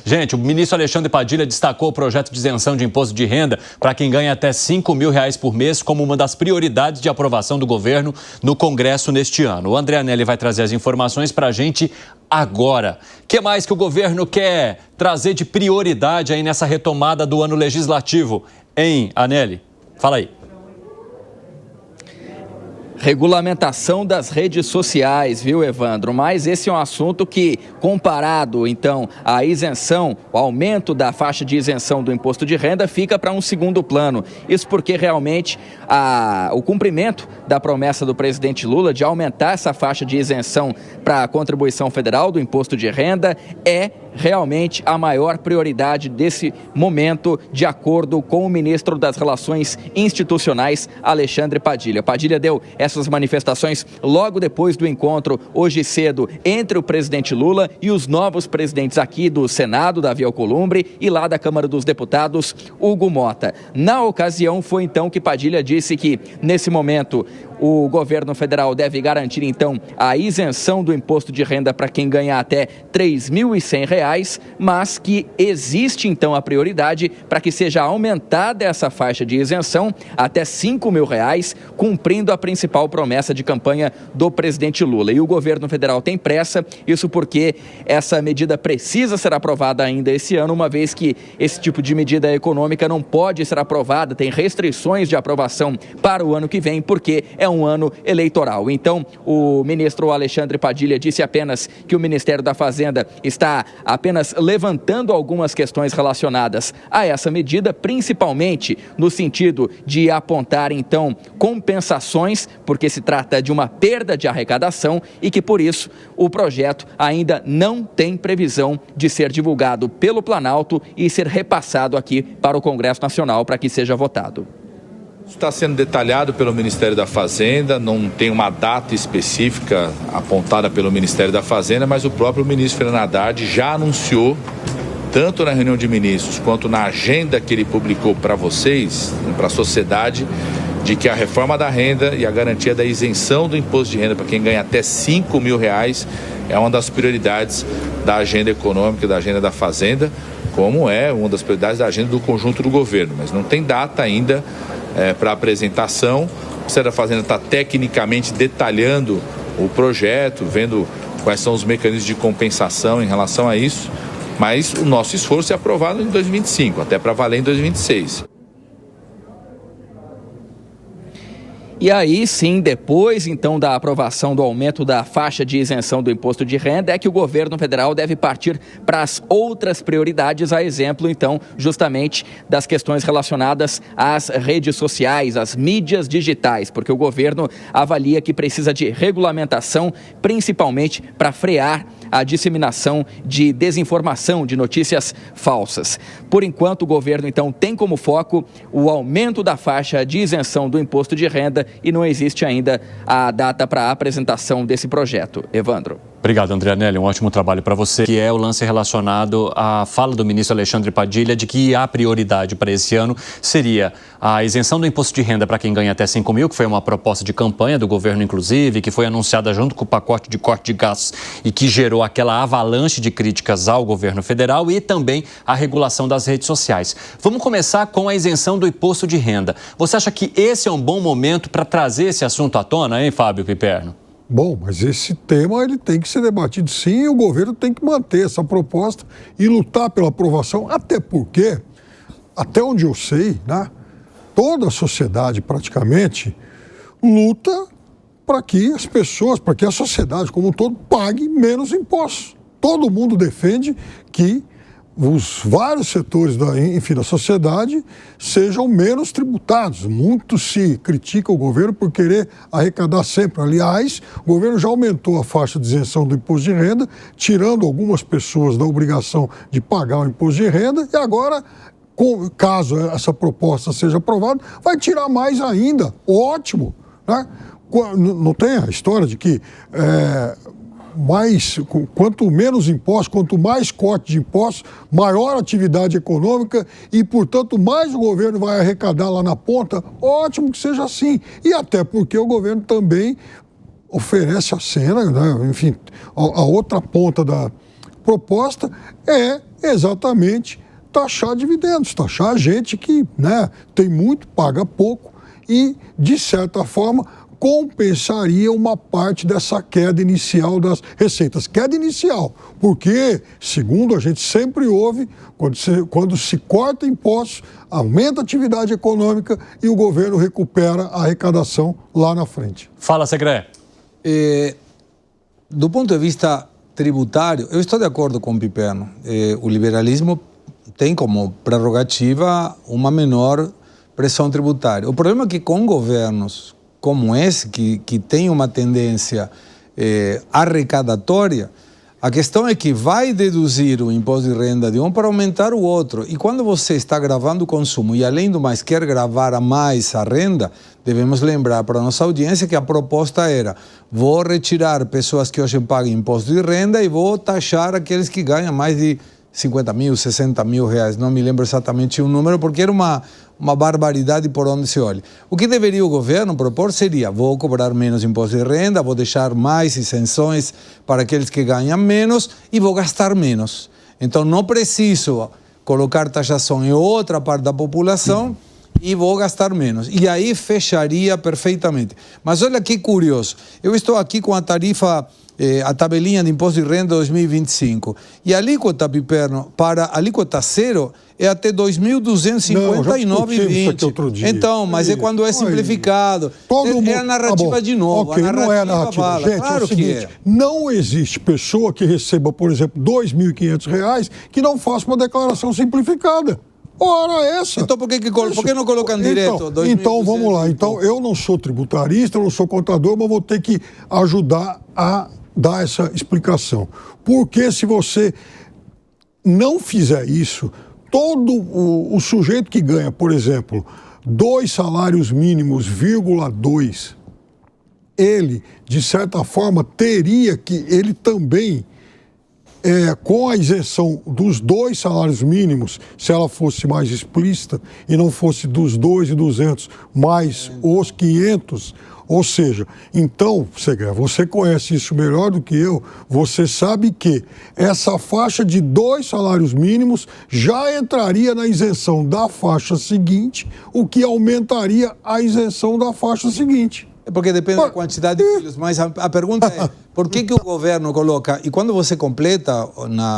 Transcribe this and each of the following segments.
Gente, o ministro Alexandre Padilha destacou o projeto de isenção de imposto de renda para quem ganha até R$5.000 por mês como uma das prioridades de aprovação do governo no Congresso neste ano. O André Anelli vai trazer as informações para a gente agora. O que mais que o governo quer trazer de prioridade aí nessa retomada do ano legislativo? Hein, Anelli? Fala aí. Regulamentação das redes sociais, viu, Evandro? Mas esse é um assunto que, comparado, então, à isenção, o aumento da faixa de isenção do imposto de renda fica para um segundo plano. Isso porque, realmente, o cumprimento da promessa do presidente Lula de aumentar essa faixa de isenção para a contribuição federal do imposto de renda é realmente a maior prioridade desse momento, de acordo com o ministro das Relações Institucionais, Alexandre Padilha. Padilha deu essas manifestações logo depois do encontro, hoje cedo, entre o presidente Lula e os novos presidentes aqui do Senado, Davi Alcolumbre, e lá da Câmara dos Deputados, Hugo Mota. Na ocasião, foi então que Padilha disse que, nesse momento, o governo federal deve garantir, então, a isenção do imposto de renda para quem ganha até R$3.100, mas que existe, então, a prioridade para que seja aumentada essa faixa de isenção até R$5.000, cumprindo a principal promessa de campanha do presidente Lula. E o governo federal tem pressa, isso porque essa medida precisa ser aprovada ainda esse ano, uma vez que esse tipo de medida econômica não pode ser aprovada, tem restrições de aprovação para o ano que vem, porque é um ano eleitoral. Então, o ministro Alexandre Padilha disse apenas que o Ministério da Fazenda está apenas levantando algumas questões relacionadas a essa medida, principalmente no sentido de apontar, então, compensações, porque se trata de uma perda de arrecadação e que, por isso, o projeto ainda não tem previsão de ser divulgado pelo Planalto e ser repassado aqui para o Congresso Nacional para que seja votado. Está sendo detalhado pelo Ministério da Fazenda, não tem uma data específica apontada pelo Ministério da Fazenda, mas o próprio ministro Fernando Haddad já anunciou, tanto na reunião de ministros quanto na agenda que ele publicou para vocês, para a sociedade, de que a reforma da renda e a garantia da isenção do imposto de renda para quem ganha até R$5.000 é uma das prioridades da agenda econômica, da agenda da Fazenda, como é uma das prioridades da agenda do conjunto do governo, mas não tem data ainda para apresentação. O Ministério da Fazenda está tecnicamente detalhando o projeto, vendo quais são os mecanismos de compensação em relação a isso, mas o nosso esforço é aprovado em 2025, até para valer em 2026. E aí sim, depois então da aprovação do aumento da faixa de isenção do imposto de renda, é que o governo federal deve partir para as outras prioridades, a exemplo então justamente das questões relacionadas às redes sociais, às mídias digitais, porque o governo avalia que precisa de regulamentação, principalmente para frear a disseminação de desinformação, de notícias falsas. Por enquanto, o governo, então, tem como foco o aumento da faixa de isenção do imposto de renda e não existe ainda a data para a apresentação desse projeto. Evandro. Obrigado, André Anelli. Um ótimo trabalho para você. Que é o lance relacionado à fala do ministro Alexandre Padilha de que a prioridade para esse ano seria a isenção do imposto de renda para quem ganha até R$5.000, que foi uma proposta de campanha do governo, inclusive, que foi anunciada junto com o pacote de corte de gastos e que gerou aquela avalanche de críticas ao governo federal, e também a regulação das redes sociais. Vamos começar com a isenção do imposto de renda. Você acha que esse é um bom momento para trazer esse assunto à tona, hein, Fábio Piperno? Bom, mas esse tema ele tem que ser debatido sim, e o governo tem que manter essa proposta e lutar pela aprovação, até porque, até onde eu sei, né, toda a sociedade praticamente luta para que as pessoas, para que a sociedade como um todo pague menos impostos. Todo mundo defende que os vários setores da sociedade sejam menos tributados. Muito se critica o governo por querer arrecadar sempre. Aliás, o governo já aumentou a faixa de isenção do imposto de renda, tirando algumas pessoas da obrigação de pagar o imposto de renda, e agora, caso essa proposta seja aprovada, vai tirar mais ainda. Ótimo, né? Não tem a história de que quanto menos impostos, quanto mais corte de impostos, maior atividade econômica e, portanto, mais o governo vai arrecadar lá na ponta. Ótimo que seja assim. E até porque o governo também oferece a cena, né? Enfim, a outra ponta proposta é exatamente taxar dividendos, taxar a gente que, né, tem muito, paga pouco e, de certa forma, compensaria uma parte dessa queda inicial das receitas. Queda inicial, porque, segundo a gente sempre ouve, quando se corta impostos, aumenta a atividade econômica e o governo recupera a arrecadação lá na frente. Fala, Segré. Do ponto de vista tributário, eu estou de acordo com o Piperno. O liberalismo tem como prerrogativa uma menor pressão tributária. O problema é que com governos como esse, que tem uma tendência arrecadatória, a questão é que vai deduzir o imposto de renda de um para aumentar o outro. E quando você está gravando o consumo e, além do mais, quer gravar a mais a renda, devemos lembrar para a nossa audiência que a proposta era: vou retirar pessoas que hoje pagam imposto de renda e vou taxar aqueles que ganham mais de 50 mil, 60 mil reais. Não me lembro exatamente o número, porque era uma barbaridade por onde se olha. O que deveria o governo propor seria: vou cobrar menos imposto de renda, vou deixar mais isenções para aqueles que ganham menos e vou gastar menos. Então não preciso colocar taxação em outra parte da população e vou gastar menos. E aí fecharia perfeitamente. Mas olha que curioso, eu estou aqui com a tarifa, a tabelinha de imposto de renda 2025. E a alíquota, Piperno, para a alíquota zero é até 2.259,20. Então, mas é quando é simplificado. É a narrativa de novo. Okay, não é a narrativa. Fala. Gente, claro é o seguinte, não existe pessoa que receba, por exemplo, R$ 2.500 que não faça uma declaração simplificada. Ora, essa. Então por que não colocam direto? Então vamos lá. Então eu não sou tributarista, eu não sou contador, mas vou ter que ajudar a dar essa explicação. Porque se você não fizer isso, todo o sujeito que ganha, por exemplo, 2 salários mínimos, 2, ele, de certa forma, teria que, ele também, com a isenção dos 2 salários mínimos, se ela fosse mais explícita e não fosse dos 2.200 mais os 500, ou seja, então, Segré, você conhece isso melhor do que eu, você sabe que essa faixa de 2 salários mínimos já entraria na isenção da faixa seguinte, o que aumentaria a isenção da faixa seguinte. É porque depende da quantidade de filhos, mas a pergunta é, por que o governo coloca, e quando você completa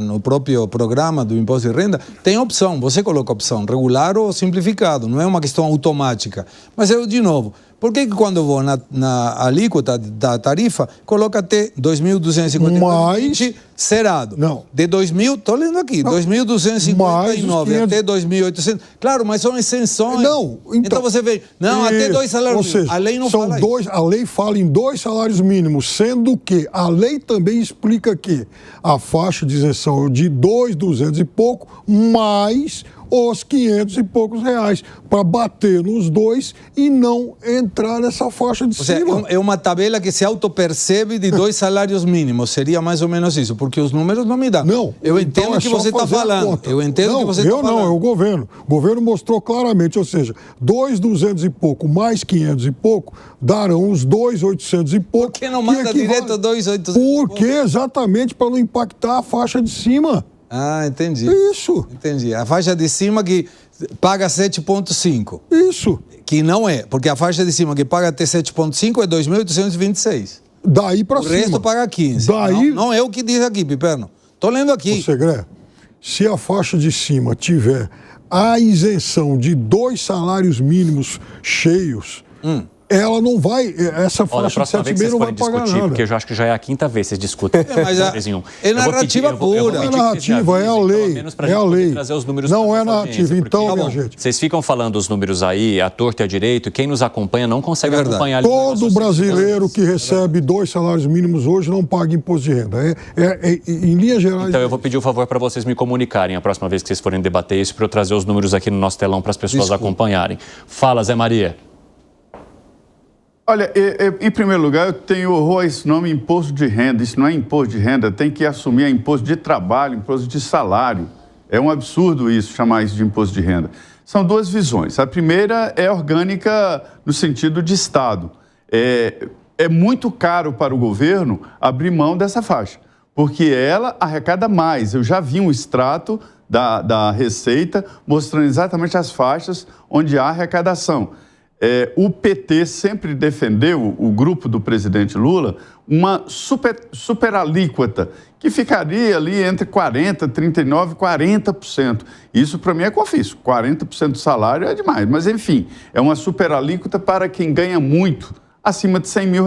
no próprio programa do imposto de renda, tem opção, você coloca opção, regular ou simplificado, não é uma questão automática. Mas eu, de novo, por que quando eu vou na alíquota da tarifa, coloca até 2.259 zerado? Não. De 2.000, estou lendo aqui, 2.259 até 2.800. Claro, mas são isenções. Não, então você vê, não, até 2 salários mínimos. A lei não fala isso. A lei fala em 2 salários mínimos, sendo que a lei também explica que a faixa de isenção é de 2.200 e pouco, mais os 500 e poucos reais, para bater nos 2 e não entrar nessa faixa de cima. É uma tabela que se autopercebe de 2 salários mínimos, seria mais ou menos isso, porque os números não me dão. Não. Eu entendo o que você está falando. Eu entendo o que você está falando. Não, é o governo. O governo mostrou claramente, ou seja, 2.200 e pouco mais 500 e pouco darão os 2.800 e pouco. Por que não manda direto 2.800? Porque exatamente para não impactar a faixa de cima. Ah, entendi. Isso. Entendi. A faixa de cima que paga 7,5. Isso. Que não é, porque a faixa de cima que paga até 7,5 é 2.826. Daí para cima. O resto paga 15. Daí... Não é o que diz aqui, Piperno. Estou lendo aqui. Segré, se a faixa de cima tiver a isenção de 2 salários mínimos cheios, ela não vai, essa faixa de 7,5 não vai pagar nada. Porque eu acho que já é a 5ª vez que vocês discutem. É narrativa pura. É narrativa, é a lei. É a lei. Não é narrativa. Então, minha gente. Vocês ficam falando os números aí, à torta e à direita, quem nos acompanha não consegue acompanhar. Todo brasileiro que recebe 2 salários mínimos hoje não paga imposto de renda. Em linhas gerais. Então, eu vou pedir um favor para vocês me comunicarem a próxima vez que vocês forem debater isso, para eu trazer os números aqui no nosso telão para as pessoas acompanharem. Fala, Zé Maria. Olha, em primeiro lugar, eu tenho horror a esse nome imposto de renda. Isso não é imposto de renda, tem que assumir imposto de trabalho, imposto de salário. É um absurdo isso, chamar isso de imposto de renda. São 2 visões. A primeira é orgânica no sentido de Estado. É muito caro para o governo abrir mão dessa faixa, porque ela arrecada mais. Eu já vi um extrato da Receita mostrando exatamente as faixas onde há arrecadação. O PT sempre defendeu, o grupo do presidente Lula, uma super alíquota, que ficaria ali entre 40%, 39%, 40%. Isso, para mim, é confisco. 40% do salário é demais. Mas, enfim, é uma super alíquota para quem ganha muito, acima de R$100 mil.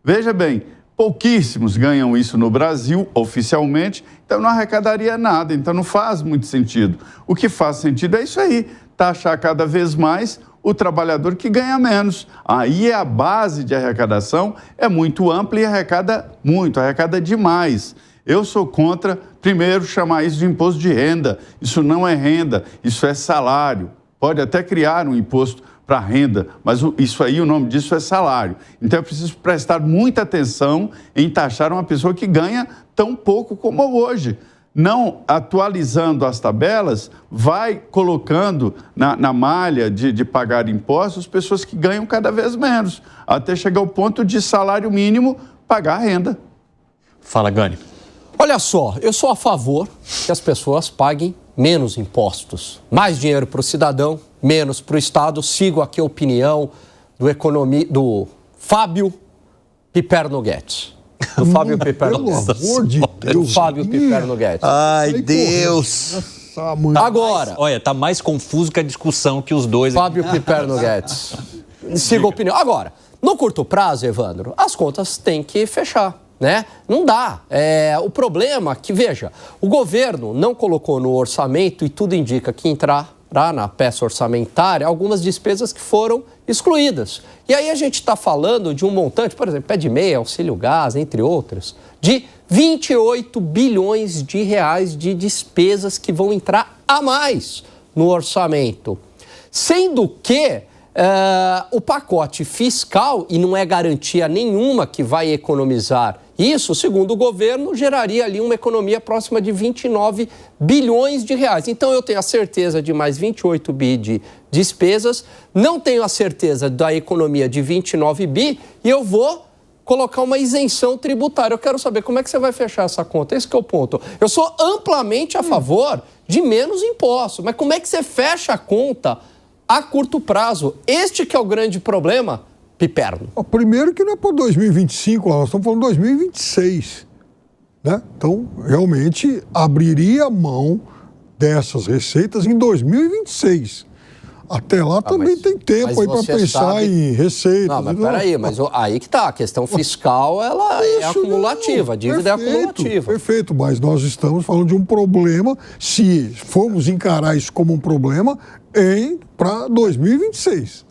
Veja bem, pouquíssimos ganham isso no Brasil, oficialmente, então não arrecadaria nada, então não faz muito sentido. O que faz sentido é isso aí, taxar cada vez mais o trabalhador que ganha menos. Aí a base de arrecadação é muito ampla e arrecada muito, arrecada demais. Eu sou contra, primeiro, chamar isso de imposto de renda. Isso não é renda, isso é salário. Pode até criar um imposto para renda, mas isso aí, o nome disso é salário. Então é preciso prestar muita atenção em taxar uma pessoa que ganha tão pouco como hoje. Não atualizando as tabelas, vai colocando na malha de pagar impostos pessoas que ganham cada vez menos, até chegar ao ponto de salário mínimo pagar renda. Fala, Gani. Olha só, eu sou a favor que as pessoas paguem menos impostos. Mais dinheiro para o cidadão, menos para o Estado. Sigo aqui a opinião do Fábio Piperno Guedes. Do Fábio Piperno Guedes. Pelo amor de Deus. Do Fábio Piperno Guedes. Ai, Deus. Agora. Olha, tá mais confuso que a discussão que os dois... Fábio Piperno Guedes. Sigo a opinião. Agora, no curto prazo, Evandro, as contas têm que fechar, né? Não dá. O problema é que, veja, o governo não colocou no orçamento, e tudo indica que entrará na peça orçamentária algumas despesas que foram excluídas. E aí a gente está falando de um montante, por exemplo, pé de meia, auxílio gás, entre outros, de 28 bilhões de reais de despesas que vão entrar a mais no orçamento. Sendo que o pacote fiscal, e não é garantia nenhuma que vai economizar isso, segundo o governo, geraria ali uma economia próxima de 29 bilhões de reais. Então eu tenho a certeza de mais 28 bi de despesas, não tenho a certeza da economia de 29 bi e eu vou colocar uma isenção tributária. Eu quero saber como é que você vai fechar essa conta. Esse que é o ponto. Eu sou amplamente a favor de menos impostos, mas como é que você fecha a conta a curto prazo? Este que é o grande problema, Piperno. Primeiro que não é para 2025, nós estamos falando de 2026. Né? Então, realmente, abriria mão dessas receitas em 2026. Até lá também tem tempo aí para pensar em receitas. Não, mas peraí, mas aí que tá, a questão fiscal, ela é acumulativa, a dívida é acumulativa. Perfeito, mas nós estamos falando de um problema, se formos encarar isso como um problema, para 2026.